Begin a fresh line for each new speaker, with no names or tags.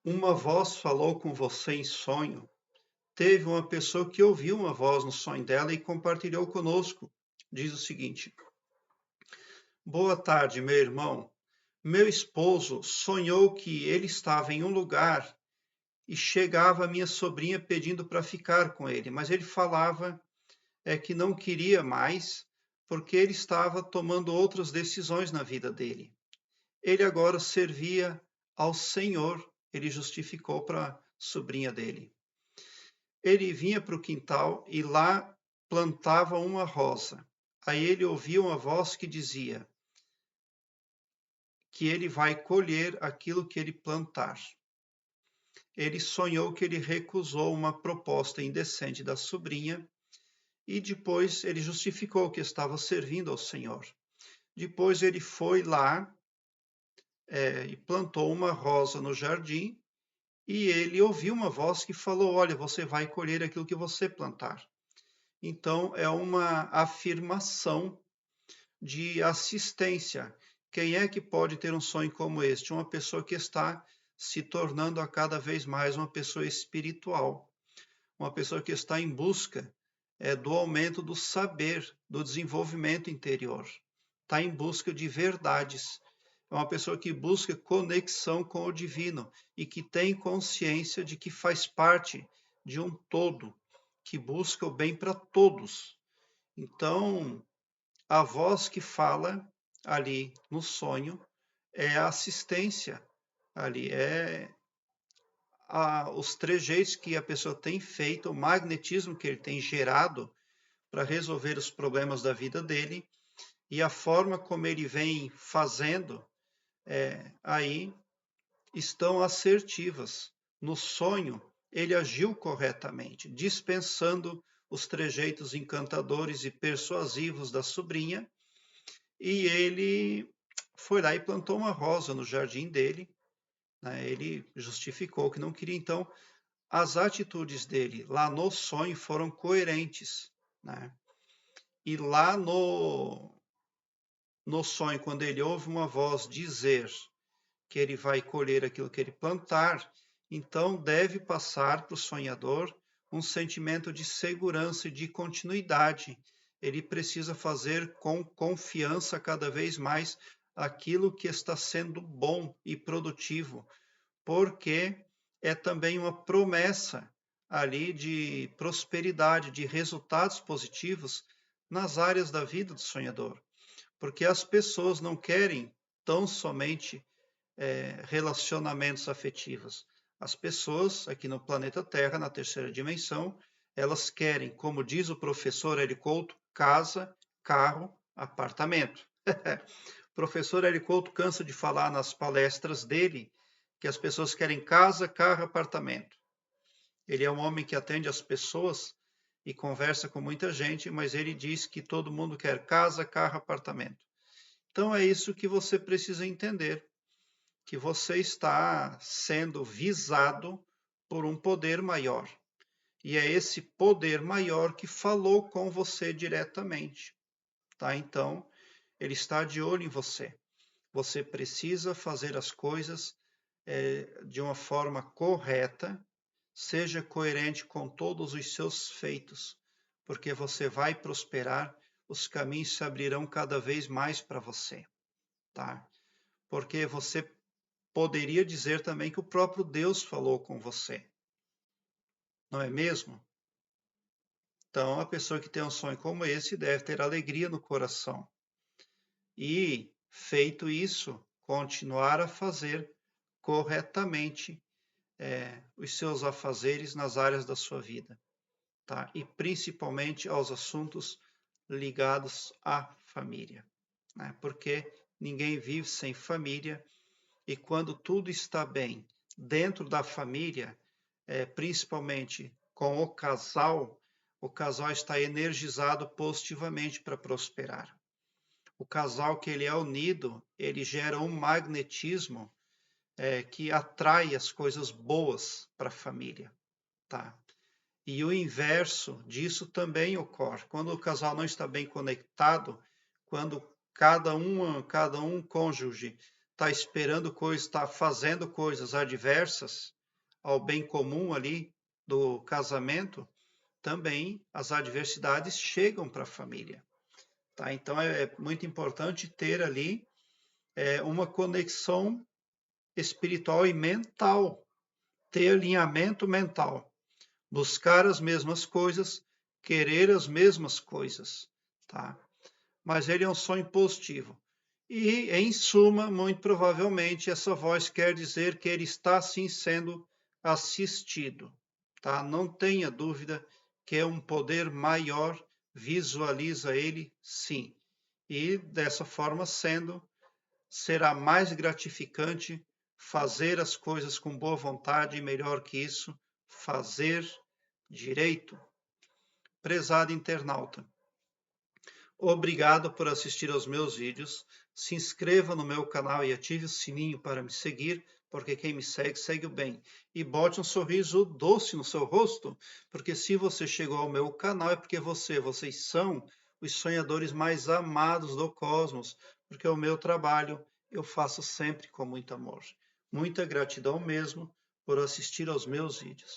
Uma voz falou com você em sonho. Teve uma pessoa que ouviu uma voz no sonho dela e compartilhou conosco. Diz o seguinte: Boa tarde, meu irmão. Meu esposo sonhou que ele estava em um lugar e chegava a minha sobrinha pedindo para ficar com ele, mas ele falava que não queria mais porque ele estava tomando outras decisões na vida dele. Ele agora servia ao Senhor, ele justificou para a sobrinha dele. Ele vinha para o quintal e lá plantava uma rosa. Aí ele ouviu uma voz que dizia que ele vai colher aquilo que ele plantar. Ele sonhou que ele recusou uma proposta indecente da sobrinha e depois ele justificou que estava servindo ao Senhor. Depois ele foi lá e plantou uma rosa no jardim e ele ouviu uma voz que falou: Olha, você vai colher aquilo que você plantar. Então, é uma afirmação de assistência. Quem é que pode ter um sonho como este? Uma pessoa que está se tornando a cada vez mais uma pessoa espiritual, uma pessoa que está em busca do aumento do saber, do desenvolvimento interior, está em busca de verdades. É uma pessoa que busca conexão com o divino e que tem consciência de que faz parte de um todo, que busca o bem para todos. Então, a voz que fala ali no sonho é a assistência ali, os trejeitos que a pessoa tem feito, o magnetismo que ele tem gerado para resolver os problemas da vida dele e a forma como ele vem fazendo aí estão assertivas. No sonho, ele agiu corretamente, dispensando os trejeitos encantadores e persuasivos da sobrinha, e ele foi lá e plantou uma rosa no jardim dele. Né? Ele justificou que não queria, então as atitudes dele lá no sonho foram coerentes. Né? E lá no sonho, quando ele ouve uma voz dizer que ele vai colher aquilo que ele plantar, então deve passar para o sonhador um sentimento de segurança e de continuidade. Ele precisa fazer com confiança cada vez mais aquilo que está sendo bom e produtivo, porque é também uma promessa ali de prosperidade, de resultados positivos nas áreas da vida do sonhador. Porque as pessoas não querem tão somente relacionamentos afetivos. As pessoas aqui no planeta Terra, na terceira dimensão, elas querem, como diz o professor Hélio Couto, casa, carro, apartamento. O professor Hélio Couto cansa de falar nas palestras dele que as pessoas querem casa, carro, apartamento. Ele é um homem que atende as pessoas e conversa com muita gente, mas ele diz que todo mundo quer casa, carro, apartamento. Então é isso que você precisa entender, que você está sendo visado por um poder maior. E é esse poder maior que falou com você diretamente. Tá? Então, ele está de olho em você. Você precisa fazer as coisas de uma forma correta, seja coerente com todos os seus feitos, porque você vai prosperar, os caminhos se abrirão cada vez mais para você. Tá? Porque você poderia dizer também que o próprio Deus falou com você, não é mesmo? Então, a pessoa que tem um sonho como esse deve ter alegria no coração. E, feito isso, continuar a fazer corretamente os seus afazeres nas áreas da sua vida. Tá? E principalmente aos assuntos ligados à família. Né? Porque ninguém vive sem família e quando tudo está bem dentro da família, principalmente com o casal está energizado positivamente para prosperar. O casal que ele é unido, ele gera um magnetismo que atrai as coisas boas para a família, tá? E o inverso disso também ocorre. Quando o casal não está bem conectado, quando cada um cônjuge está esperando coisas, está fazendo coisas adversas ao bem comum ali do casamento, também as adversidades chegam para a família. Tá? Então é muito importante ter ali uma conexão espiritual e mental, ter alinhamento mental, buscar as mesmas coisas, querer as mesmas coisas, tá? Mas ele é um sonho positivo. E, em suma, muito provavelmente, essa voz quer dizer que ele está, sim, sendo assistido, tá? Não tenha dúvida que é um poder maior, visualiza ele, sim. E, dessa forma sendo, será mais gratificante fazer as coisas com boa vontade e, melhor que isso, fazer direito. Prezado internauta, obrigado por assistir aos meus vídeos. Se inscreva no meu canal e ative o sininho para me seguir, porque quem me segue, segue o bem. E bote um sorriso doce no seu rosto, porque se você chegou ao meu canal é porque vocês são os sonhadores mais amados do cosmos, porque o meu trabalho eu faço sempre com muito amor. Muita gratidão mesmo por assistir aos meus vídeos.